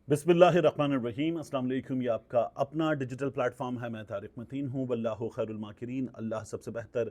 बिस्मिल्लाहिर्रहमानिर्रहीम। अस्सलाम वालेकुम। ये आपका अपना डिजिटल प्लेटफॉर्म है। मैं तारिक मतीन हूँ। वल्लाहु खैरुल माकिरीन। अल्लाह सबसे बेहतर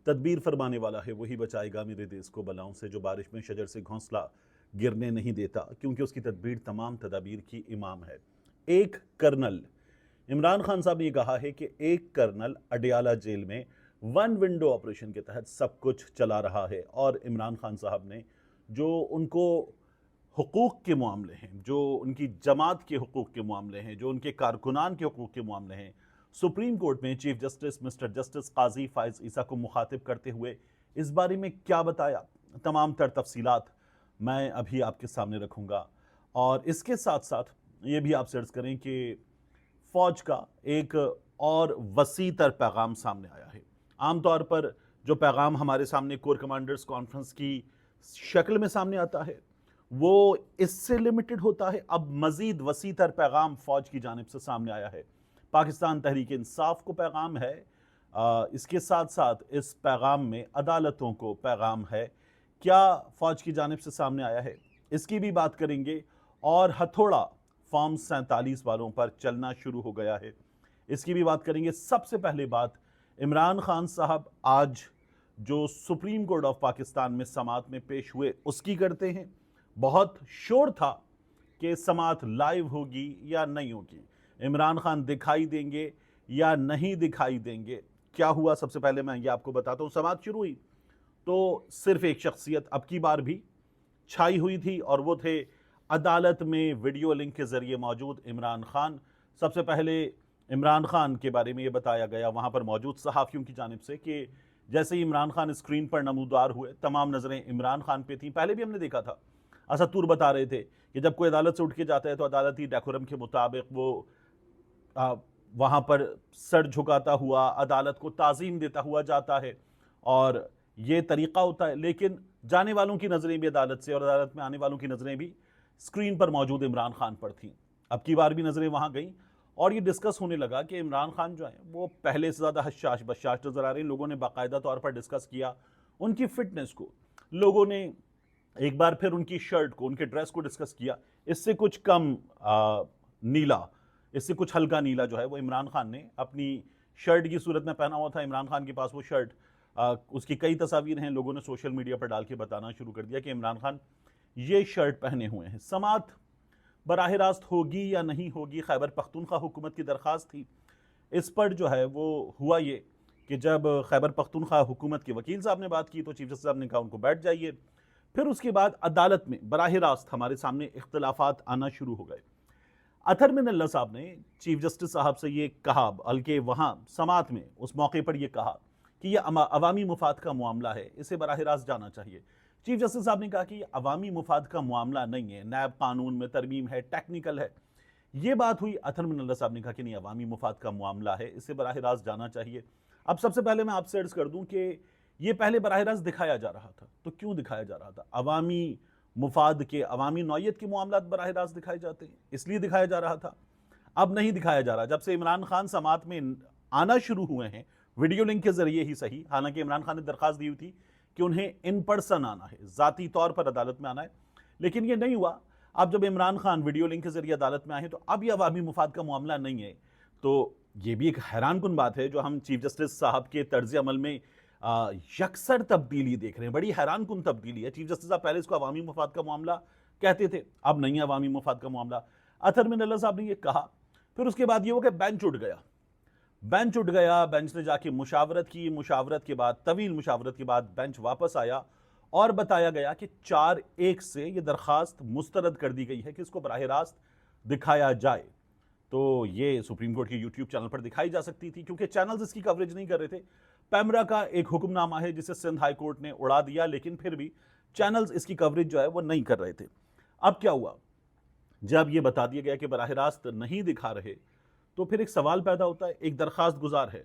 तदबीर फरमाने वाला है, वही बचाएगा मेरे देश को बलाओं से। जो बारिश में शजर से घोंसला गिरने नहीं देता, क्योंकि उसकी तदबीर तमाम तदाबीर की इमाम है। एक कर्नल इमरान खान साहब ने कहा है कि एक कर्नल अडियाला जेल में वन विंडो ऑपरेशन के तहत सब कुछ चला रहा है। और इमरान खान साहब ने जो उनको हुकूक के मामले हैं, जो उनकी जमात के हुकूक के मामले हैं, जो उनके कारकुनान के हुकूक के मामले हैं, सुप्रीम कोर्ट में चीफ जस्टिस मिस्टर जस्टिस काजी फाइज ईसा को मुखातिब करते हुए इस बारे में क्या बताया, तमाम तर तफसीलात मैं अभी आपके सामने रखूंगा। और इसके साथ साथ ये भी आप सर्च करें कि फौज का एक और वसी तर पैगाम सामने आया है। आमतौर पर जो पैगाम हमारे सामने कोर कमांडर्स कॉन्फ्रेंस की शक्ल में सामने आता है, वो इससे लिमिटेड होता है। अब मजीद वसी तर पैगाम फौज की जानिब से सामने आया है। पाकिस्तान तहरीक इंसाफ को पैगाम है, इसके साथ साथ इस पैगाम में अदालतों को पैगाम है। क्या फौज की जानिब से सामने आया है, इसकी भी बात करेंगे। और हथौड़ा फॉर्म 47 वालों पर चलना शुरू हो गया है, इसकी भी बात करेंगे। सबसे पहले बात, इमरान खान साहब आज जो सुप्रीम कोर्ट ऑफ पाकिस्तान में समाअत में पेश हुए उसकी करते हैं। बहुत शोर था कि समाअत लाइव होगी या नहीं होगी, इमरान खान दिखाई देंगे या नहीं दिखाई देंगे। क्या हुआ, सबसे पहले मैं ये आपको बताता हूँ। समाअत शुरू हुई तो सिर्फ एक शख्सियत अब की बार भी छाई हुई थी, और वो थे अदालत में वीडियो लिंक के जरिए मौजूद इमरान खान। सबसे पहले इमरान खान के बारे में ये बताया गया वहाँ पर मौजूद सहाफ़ियों की जानिब से कि जैसे ही इमरान खान स्क्रीन पर नमूदार हुए, तमाम नज़रें इमरान खान पे थी। पहले भी हमने देखा था, असतूर बता रहे थे कि जब कोई अदालत से उठ के जाता है तो अदालती डेकोरम के मुताबिक वो वहाँ पर सर झुकाता हुआ अदालत को ताज़ीम देता हुआ जाता है, और ये तरीक़ा होता है। लेकिन जाने वालों की नज़रें भी अदालत से और अदालत में आने वालों की नज़रें भी स्क्रीन पर मौजूद इमरान खान पर थीं। अब की बार भी नज़रें वहाँ गईं, और ये डिस्कस होने लगा कि इमरान खान जो है वो पहले से ज़्यादा हशाश बशाश नज़र आ रहे हैं। लोगों ने बाकायदा तौर पर डिस्कस किया उनकी फ़िटनेस को, लोगों ने एक बार फिर उनकी शर्ट को, उनके ड्रेस को डिस्कस किया। इससे कुछ कम नीला, इससे कुछ हल्का नीला जो है वो इमरान खान ने अपनी शर्ट की सूरत में पहना हुआ था। इमरान खान के पास वो शर्ट, उसकी कई तस्वीरें हैं, लोगों ने सोशल मीडिया पर डाल के बताना शुरू कर दिया कि इमरान खान ये शर्ट पहने हुए हैं। समाअत बराह रास्त होगी या नहीं होगी, खैबर पख्तूनख्वा हुकूमत की दरख्वास्त थी। इस पर जो है वो हुआ ये कि जब खैबर पख्तूनख्वा हुकूमत के वकील साहब ने बात की तो चीफ जस्टिस साहब ने कहा उनको बैठ जाइए। फिर उसके बाद अदालत में बराह रास्त हमारे सामने इख्तलाफात आना शुरू हो गए। अतर मिनल्ला साहब ने चीफ जस्टिस साहब से ये कहा, बल्कि वहाँ समाअत में उस मौके पर यह कहा कि यह अवामी मुफाद का मामला है, इसे बराह रास्त जाना चाहिए। चीफ जस्टिस साहब ने कहा कि यह अवामी मुफाद का मामला नहीं है, नैब कानून में तरमीम है, टेक्निकल है। ये बात हुई। अतर मिनल्ला साहब ने कहा कि नहीं, अवामी मुफाद का मामला है, इसे बराह रास्त जाना चाहिए। अब सबसे पहले मैं आपसे अर्ज कर दूं कि ये पहले बराह रास्त दिखाया जा रहा था, तो क्यों दिखाया जा रहा था? अवामी मुफाद के, अवामी नौयत के मामलात बराह रास्त दिखाए जाते हैं, इसलिए दिखाया जा रहा था। अब नहीं दिखाया जा रहा। जब से इमरान खान समाअत में आना शुरू हुए हैं, वीडियो लिंक के जरिए ही सही, हालांकि इमरान खान ने दरख्वास्त दी हुई थी कि उन्हें इन पर्सन आना है, ज़ाती तौर पर अदालत में आना है, लेकिन ये नहीं हुआ। अब जब इमरान खान वीडियो लिंक के जरिए अदालत में आए हैं तो अब यह अवामी मुफाद का मामला नहीं है। तो ये भी एक हैरान कुन बात है जो हम चीफ जस्टिस साहब के तर्ज अमल में यकसर तब्दीली देख रहे हैं। बड़ी हैरान कुन तब्दीली है। चीफ जस्टिस साहब पहले इसको अवामी मुफाद का मामला कहते थे, अब नहीं है अवामी मुफाद का मामला। अतर मिनल्ला साहब ने यह कहा। फिर उसके बाद ये हो कि बेंच उठ गया, बेंच उठ गया। बेंच ने जाके मुशावरत की, मुशावरत के बाद, तवील मुशावरत के बाद बेंच वापस आया और बताया गया कि 4-1 से यह दरखास्त मुस्तरद कर दी गई है कि इसको बराह रास्त दिखाया जाए। तो ये सुप्रीम कोर्ट के यूट्यूब चैनल पर दिखाई जा सकती थी, क्योंकि चैनल्स इसकी कवरेज नहीं कर रहे थे। पैमरा का एक हुक्मनामा है जिसे सिंध हाई कोर्ट ने उड़ा दिया, लेकिन फिर भी चैनल्स इसकी कवरेज जो है वो नहीं कर रहे थे। अब क्या हुआ, जब ये बता दिया गया कि बराह रास्त नहीं दिखा रहे, तो फिर एक सवाल पैदा होता है। एक दरखास्त गुजार है,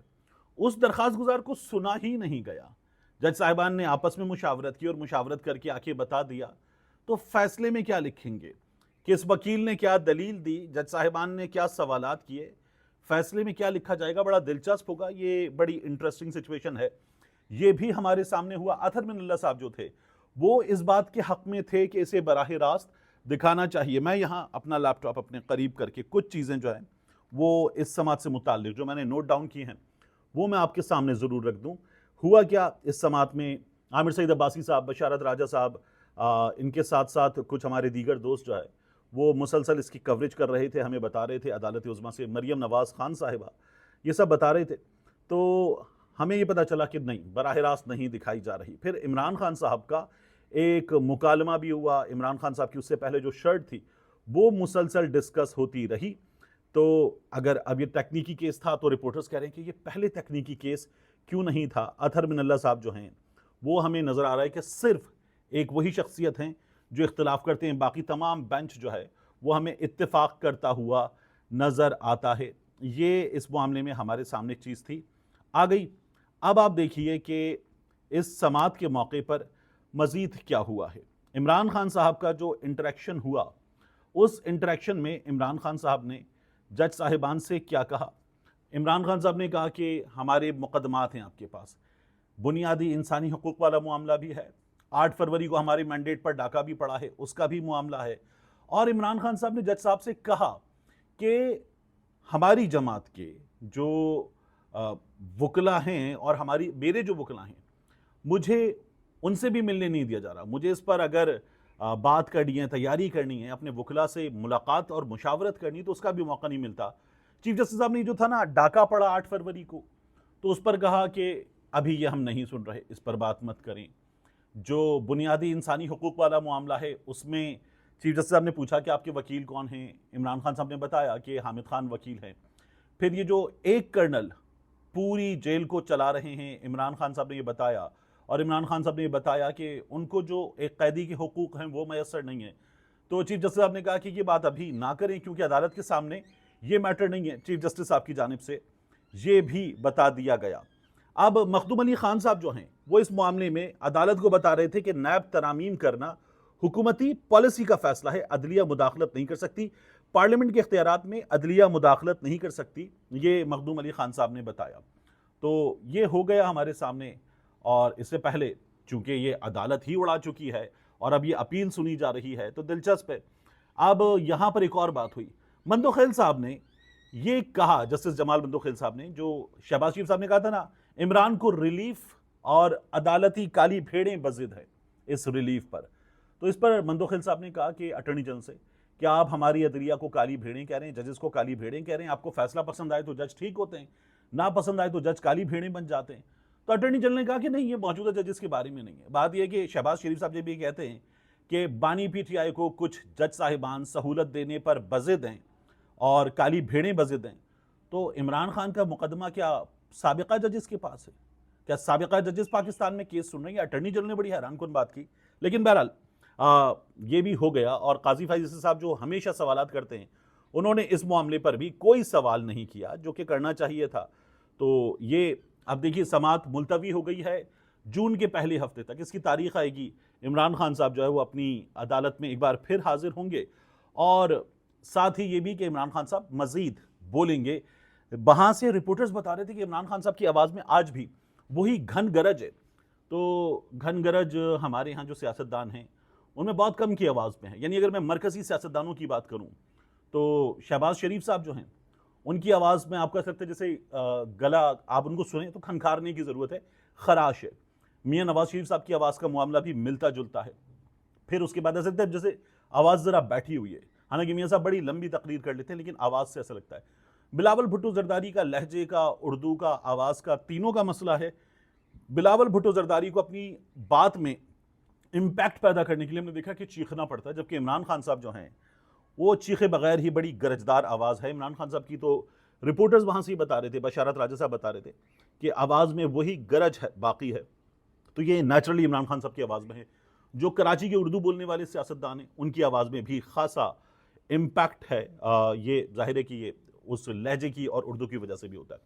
उस दरखास्त गुजार को सुना ही नहीं गया। जज साहिबान ने आपस में मुशावरत की और मुशावरत करके आके बता दिया, तो फैसले में क्या लिखेंगे, किस वकील ने क्या दलील दी, जज साहिबान ने क्या सवालात किए, फैसले में क्या लिखा जाएगा, बड़ा दिलचस्प होगा। ये बड़ी इंटरेस्टिंग सिचुएशन है। ये भी हमारे सामने हुआ। अतर मिनल्ला साहब जो थे वो इस बात के हक में थे कि इसे बराह रास्त दिखाना चाहिए। मैं यहाँ अपना लैपटॉप अपने करीब करके कुछ चीज़ें जो हैं वो इस समात से मुताल्लिक जो मैंने नोट डाउन की हैं वो मैं आपके सामने ज़रूर रख दूँ। हुआ क्या इस समात में, आमिर सईद अब्बासी साहब, बशारत राजा साहब, इनके साथ साथ कुछ हमारे दीगर दोस्त जो है वो मुसलसल इसकी कवरेज कर रहे थे, हमें बता रहे थे। अदालत उज़्मा से मरियम नवाज़ खान साहिबा ये सब बता रहे थे, तो हमें ये पता चला कि नहीं, बराह रास्त नहीं दिखाई जा रही। फिर इमरान खान साहब का एक मुकालमा भी हुआ, इमरान खान साहब की उससे पहले जो शर्ट थी वो मुसलसल डिस्कस होती रही। तो अगर अब ये तकनीकी केस था तो रिपोर्टर्स कह रहे हैं कि ये पहले तकनीकी केस क्यों नहीं था। अतहर मिनल्ला साहब जो हैं वो हमें नज़र आ रहा है कि सिर्फ एक वही शख्सियत हैं जो इख्तलाफ करते हैं, बाकी तमाम बेंच जो है वो हमें इत्तेफाक करता हुआ नज़र आता है। ये इस मामले में हमारे सामने चीज़ थी, आ गई। अब आप देखिए कि इस समात के मौके पर मज़ीद क्या हुआ है। इमरान खान साहब का जो इंटरेक्शन हुआ, उस इंटरेक्शन में इमरान खान साहब ने जज साहिबान से क्या कहा। इमरान खान साहब ने कहा कि हमारे मुकदमात हैं आपके पास, बुनियादी इंसानी हकूक़ वाला मामला भी है, 8 फरवरी को हमारे मैंडेट पर डाका भी पड़ा है, उसका भी मामला है। और इमरान खान साहब ने जज साहब से कहा कि हमारी जमात के जो वकला हैं और मेरे जो वकला हैं, मुझे उनसे भी मिलने नहीं दिया जा रहा। मुझे इस पर अगर बात करनी है, तैयारी करनी है, अपने वकला से मुलाकात और मुशावरत करनी, तो उसका भी मौका नहीं मिलता। चीफ जस्टिस साहब ने जो था ना, डाका पड़ा 8 फरवरी को, तो उस पर कहा कि अभी ये हम नहीं सुन रहे, इस पर बात मत करें। जो बुनियादी इंसानी हकूक़ वाला मामला है उसमें चीफ जस्टिस साहब ने पूछा कि आपके वकील कौन हैं। इमरान खान साहब ने बताया कि हामिद खान वकील हैं। फिर ये जो एक कर्नल पूरी जेल को चला रहे हैं, इमरान खान साहब ने ये बताया, और इमरान खान साहब ने ये बताया कि उनको जो एक कैदी के हुकूक हैं वो मैसर नहीं है। तो चीफ जस्टिस साहब ने कहा कि ये बात अभी ना करें क्योंकि अदालत के सामने ये मैटर नहीं है। चीफ जस्टिस साहब की जानिब से ये भी बता दिया गया। अब मखदूम अली खान साहब जो हैं वो इस मामले में अदालत को बता रहे थे कि नैब तरामीम करना हुकूमती पॉलिसी का फैसला है, अदलिया मुदाखलत नहीं कर सकती, पार्लियामेंट के इख्तियारात में अदलिया मुदाखलत नहीं कर सकती, ये मखदूम अली खान साहब ने बताया। तो ये हो गया हमारे सामने। और इससे पहले चूंकि ये अदालत ही उड़ा चुकी है और अब ये अपील सुनी जा रही है, तो दिलचस्प है। अब यहाँ पर एक और बात हुई, मंदोखेल साहब ने ये कहा, जस्टिस जमाल मंदोखेल साहब ने, जो शहबाज शरीफ साहब ने कहा था ना, इमरान को रिलीफ और अदालती काली भेड़ें बजिद है इस रिलीफ पर। तो इस पर मंदोखेल साहब ने कहा कि अटॉर्नी जनरल से, क्या आप हमारी अदलिया को काली भेड़ें कह रहे हैं, जजेस को काली भेड़ें कह रहे हैं? आपको फैसला पसंद आए तो जज ठीक होते हैं, ना पसंद आए तो जज काली भेड़ें बन जाते हैं। तो अटॉर्नी जनरल ने कहा कि नहीं, ये मौजूदा जजेस के बारे में नहीं है। बात यह है कि शहबाज शरीफ साहब ये भी कहते हैं कि बानी पीटीआई को कुछ जज साहिबान सहूलत देने पर बजिद हैं और काली भेड़ें बजिद हैं। तो इमरान खान का मुकदमा क्या साबिका जजेस के पास है? क्या साबिका जजेस पाकिस्तान में केस सुन रहे हैं? अटॉर्नी जनरल ने बड़ी हैरानकुन बात की। लेकिन बहरहाल ये भी हो गया। और काजी फैज़ साहब जो हमेशा सवालात करते हैं, उन्होंने इस मामले पर भी कोई सवाल नहीं किया, जो कि करना चाहिए था। तो ये अब देखिए, समात मुलतवी हो गई है जून के पहले हफ्ते तक, इसकी तारीख आएगी। इमरान खान साहब जो है वो अपनी अदालत में एक बार फिर हाजिर होंगे, और साथ ही ये भी कि इमरान खान साहब मज़ीद बोलेंगे। वहाँ से रिपोर्टर्स बता रहे थे कि इमरान खान साहब की आवाज़ में आज भी वही घन गरज है। तो घन गरज हमारे यहाँ जो सियासतदान हैं उनमें बहुत कम की आवाज़ में है। यानी अगर मैं मरकज़ी सियासतदानों की बात करूँ तो शहबाज शरीफ साहब जो हैं उनकी आवाज़ में आपको ऐसा लगता है जैसे गला आप उनको सुने तो खनखारने की ज़रूरत है, खराश है। मियाँ नवाज शरीफ साहब की आवाज़ का मामला भी मिलता जुलता है। फिर उसके बाद ऐसा लगता है जैसे आवाज़ ज़रा बैठी हुई है। हालांकि मियाँ साहब बड़ी लंबी तकरीर कर लेते हैं, लेकिन आवाज़ से ऐसा लगता है। बिलावल भुट्टो जरदारी का लहजे का, उर्दू का, आवाज़ का, तीनों का मसला है। बिलावल भुट्टो जरदारी को अपनी बात में इम्पैक्ट पैदा करने के लिए हमने देखा कि चीखना पड़ता है, जबकि इमरान खान साहब जो हैं वो चीखे बगैर ही बड़ी गरजदार आवाज़ है इमरान खान साहब की। तो रिपोर्टर्स वहाँ से ही बता रहे थे, बशारत राजा साहब बता रहे थे कि आवाज़ में वही गरज है बाकी है। तो ये नेचुरली इमरान खान साहब की आवाज़ में है। जो कराची के उर्दू बोलने वाले सियासतदान हैं उनकी आवाज़ में भी खासा इम्पैक्ट है। ये जाहिर है कि ये उस लहजे की और उर्दू की वजह से भी होता है।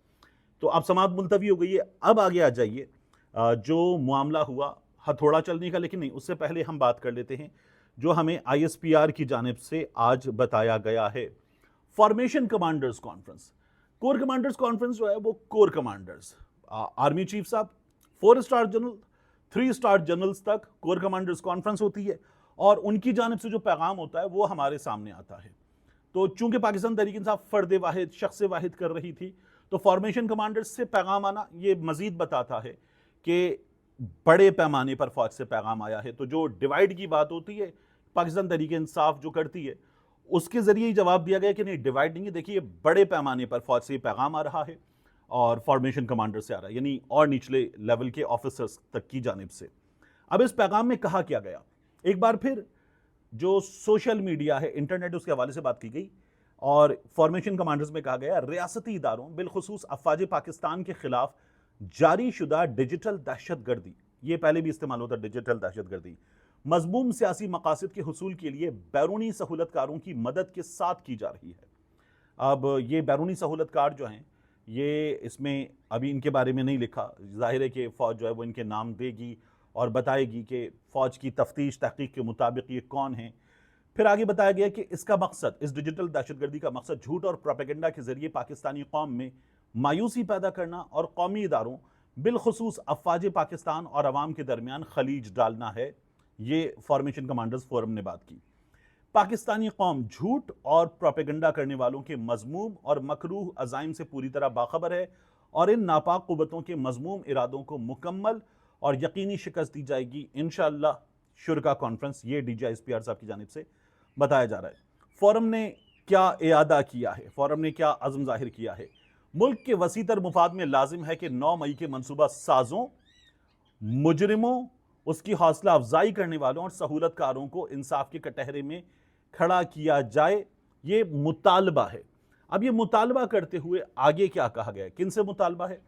तो अब समात मुलतवी हो गई है। अब आगे आ जाइए जो मामला हुआ हथौड़ा चलने का, लेकिन नहीं, उससे पहले हम बात कर लेते हैं जो हमें ISPR की जानिब से आज बताया गया है। Formation commanders conference, core commanders conference जो है वो कोर कमांडर्स, आर्मी चीफ साहब, 4 स्टार जनरल, 3 स्टार जनरल्स तक कोर कमांडर्स कॉन्फ्रेंस होती है। और उनकी जानिब से जो पैगाम होता है वो हमारे सामने आता है। तो चूंकि पाकिस्तान तहरीक इंसाफ फ़र्द वाहिद, शख्स वाहिद कर रही थी, तो फॉर्मेशन कमांडर्स से पैगाम आना ये मज़ीद बताता है कि बड़े पैमाने पर फ़ौज से पैगाम आया है। तो जो डिवाइड की बात होती है पाकिस्तान तहरीक इंसाफ जो करती है, उसके ज़रिए ही जवाब दिया गया कि नहीं, डिवाइड नहीं है, देखिए बड़े पैमाने पर फ़ौज से पैगाम आ रहा है और फॉर्मेशन कमांडर से आ रहा है, यानी और निचले लेवल के ऑफिसर्स तक की जानिब से। अब इस पैगाम में कहा क्या गया, एक बार फिर जो सोशल मीडिया है, इंटरनेट, उसके हवाले से बात की गई और फॉर्मेशन कमांडर्स में कहा गया रियासती इदारों बिलखुसूस अफवाज पाकिस्तान के खिलाफ जारी शुदा डिजिटल दहशतगर्दी, ये पहले भी इस्तेमाल होता है डिजिटल दहशतगर्दी, मजमूम सियासी मकासद के हुसूल के लिए बैरूनी सहूलतकारों की मदद के साथ की जा रही है। अब ये बैरूनी सहूलतकार जो हैं, ये इसमें अभी इनके बारे में नहीं लिखा, जाहिर है कि फ़ौज जो है वो इनके नाम देगी और बताएगी कि फ़ौज की तफ्तीश तहकीक के मुताबिक ये कौन है। फिर आगे बताया गया कि इसका मकसद, इस डिजिटल दहशतगर्दी का मकसद झूठ और प्रोपेगेंडा के जरिए पाकिस्तानी कौम में मायूसी पैदा करना और कौमी इदारों बिलखुसूस अफवाज पाकिस्तान और अवाम के दरमियान खलीज डालना है। ये फॉर्मेशन कमांडर्स फोरम ने बात की। पाकिस्तानी कौम झूठ और प्रोपेगेंडा करने वालों के मजमूम और मकरूह अज़ाइम से पूरी तरह बाखबर है और इन नापाक कुव्वतों के मजमूम इरादों को मुकम्मल और यकीनी शिकस्त दी जाएगी इंशाअल्लाह। शुरा कॉन्फ्रेंस, ये DGISPR साहब की जानिब से बताया जा रहा है। फोरम ने क्या इरादा किया है, फोरम ने क्या अज़्म जाहिर किया है, मुल्क के वसीतर मुफाद में लाजिम है कि 9 मई के मनसूबा साजों, मुजरिमों, उसकी हौसला अफजाई करने वालों और सहूलतकारों को इंसाफ के कटहरे में खड़ा किया जाए। ये मुतालबा है। अब ये मुतालबा करते हुए आगे क्या कहा गया है, किन से मुतालबा है,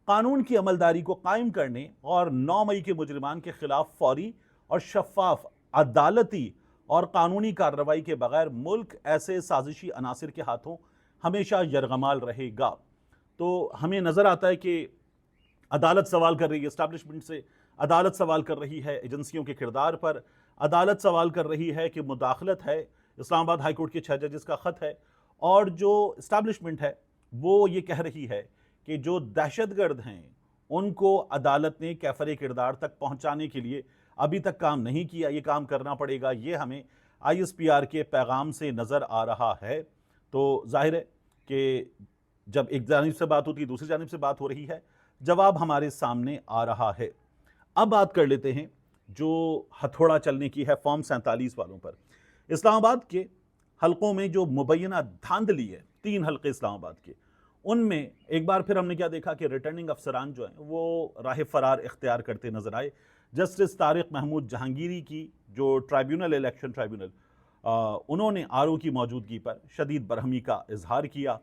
कानून की अमलदारी को कायम करने और 9 मई के मुजरिमान के खिलाफ फौरी और शफाफ, अदालती और कानूनी कार्रवाई के बगैर मुल्क ऐसे साजिशी अनासिर के हाथों हमेशा यरगमाल रहेगा। तो हमें नज़र आता है कि अदालत सवाल कर रही है इस्टेब्लिशमेंट से, अदालत सवाल कर रही है एजेंसियों के किरदार पर, अदालत सवाल कर रही है कि मुदाखलत है, इस्लामाबाद हाई कोर्ट के 6 जजेस का ख़त है, और जो इस्टेब्लिशमेंट है वो ये कह रही है कि जो दहशतगर्द हैं उनको अदालत ने कैफरे किरदार तक पहुंचाने के लिए अभी तक काम नहीं किया, ये काम करना पड़ेगा। ये हमें ISPR के पैगाम से नज़र आ रहा है। तो जाहिर है कि जब एक जानिब से बात होती है, दूसरी जानिब से बात हो रही है, जवाब हमारे सामने आ रहा है। अब बात कर लेते हैं जो हथौड़ा चलने की है फॉर्म 47 वालों पर। इस्लामाबाद के हलकों में जो मुबैना धांधली है, 3 हलके इस्लामाबाद के, उनमें एक बार फिर हमने क्या देखा कि रिटर्निंग अफसरान जो हैं वो राह फरार इख्तियार करते नजर आए। जस्टिस तारिक महमूद जहांगीरी की जो ट्राइब्यूनल, इलेक्शन ट्राइब्यूनल, उन्होंने RO की मौजूदगी पर शदीद बरहमी का इजहार किया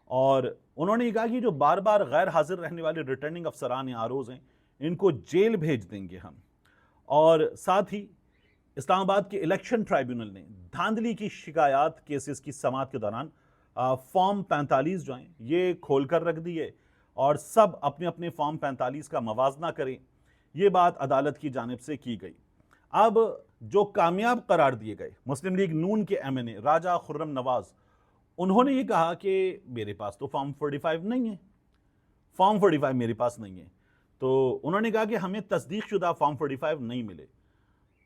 और उन्होंने ये कहा कि जो बार बार गैर हाजिर रहने वाले रिटर्निंग अफसरान या ROs हैं, इनको जेल भेज देंगे हम। और साथ ही इस्लामाबाद के इलेक्शन ट्राइब्यूनल ने धांधली की शिकायत केसेस की समाअत के दौरान फॉर्म 45 जो हैं ये खोल कर रख दिए और सब अपने अपने फॉर्म 45 का मवाजना करें। ये बात अदालत की जानिब से की गई। अब जो कामयाब करार दिए गए मुस्लिम लीग नून के MNA राजा खुर्रम नवाज, उन्होंने ये कहा कि मेरे पास तो फॉर्म 45 नहीं है, फॉर्म 45 मेरे पास नहीं है। तो उन्होंने कहा कि हमें तस्दीक शुदा फॉर्म 45 नहीं मिले।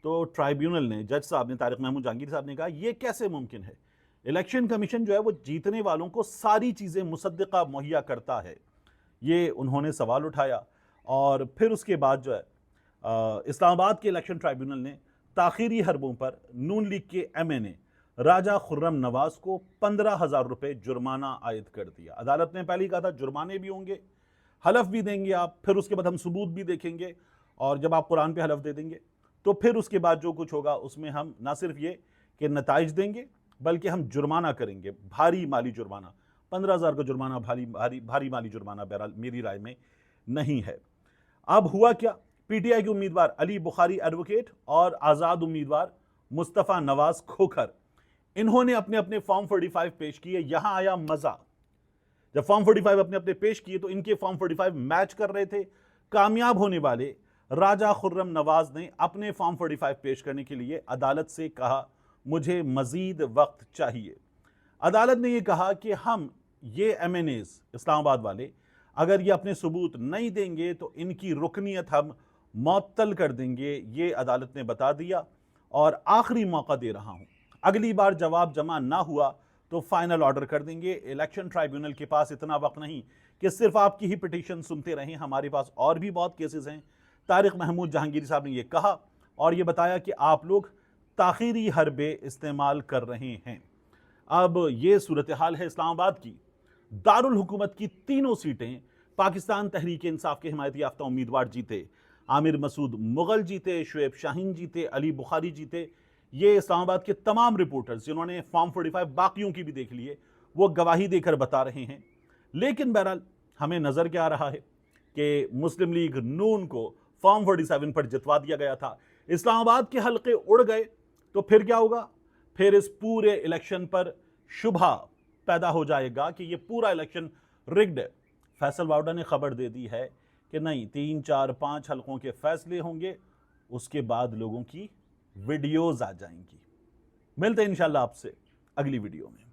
तो ट्राइब्यूनल ने, जज साहब ने, तारिक महमूद जहांगीर साहब ने कहा यह कैसे मुमकिन है, इलेक्शन कमीशन जो है वो जीतने वालों को सारी चीज़ें मुसद्दिका मुहैया करता है। ये उन्होंने सवाल उठाया और फिर उसके बाद जो है इस्लामाबाद के इलेक्शन ट्राइब्यूनल ने ताखीरी हरबों पर नून लीग के MNA राजा खुर्रम नवाज को 15,000 रुपये जुर्माना आयद कर दिया। अदालत ने पहले ही कहा था जुर्माने भी होंगे, हलफ भी देंगे आप, फिर उसके बाद हम सबूत भी देखेंगे और जब आप कुरान पे हलफ दे देंगे तो फिर उसके बाद जो कुछ होगा उसमें हम ना सिर्फ ये कि नताइज देंगे बल्कि हम जुर्माना करेंगे, भारी माली जुर्माना। 15,000 का जुर्माना भारी माली जुर्माना बहरहाल मेरी राय में नहीं है। अब हुआ क्या, PTI के उम्मीदवार अली बुखारी एडवोकेट और आज़ाद उम्मीदवार मुस्तफ़ा नवाज खोखर, इन्होंने अपने अपने फॉर्म 45 पेश किए। यहां आया मजा, जब फॉर्म 45 अपने अपने पेश किए तो इनके फॉर्म 45 मैच कर रहे थे। कामयाब होने वाले राजा खुर्रम नवाज ने अपने फॉर्म 45 पेश करने के लिए अदालत से कहा मुझे मजीद वक्त चाहिए। अदालत ने यह कहा कि हम ये MNAs इस्लामाबाद वाले अगर ये अपने सबूत नहीं देंगे तो इनकी रुकनीत हम मुअत्तल कर देंगे, ये अदालत ने बता दिया। और आखिरी मौका दे रहा हूं। अगली बार जवाब जमा ना हुआ तो फाइनल ऑर्डर कर देंगे। इलेक्शन ट्राइब्यूनल के पास इतना वक्त नहीं कि सिर्फ आपकी ही पिटीशन सुनते रहें, हमारे पास और भी बहुत केसेस हैं। तारिक महमूद जहांगीरी साहब ने यह कहा और यह बताया कि आप लोग ताखीरी हरबे इस्तेमाल कर रहे हैं। अब यह सूरत हाल है इस्लामाबाद की। दारुल हुकूमत की तीनों सीटें पाकिस्तान तहरीक इंसाफ के हिमायती याफ्ता उम्मीदवार जीते। आमिर मसूद मुगल जीते, शुएब शाहीन जीते, अली बुखारी जीते। ये इस्लामाबाद के तमाम रिपोर्टर्स जिन्होंने फॉर्म 45 बाकियों की भी देख लिए, वो गवाही देकर बता रहे हैं। लेकिन बहरहाल हमें नजर क्या आ रहा है कि मुस्लिम लीग नून को फॉर्म 47 पर जितवा दिया गया था। इस्लामाबाद के हल्के उड़ गए तो फिर क्या होगा? फिर इस पूरे इलेक्शन पर शुभा पैदा हो जाएगा कि ये पूरा इलेक्शन रिग्ड है। फैसल वाउडा ने खबर दे दी है कि नहीं, 3, 4, 5 हलकों के फैसले होंगे, उसके बाद लोगों की वीडियोज आ जाएंगी। मिलते हैं इंशाल्लाह आपसे अगली वीडियो में।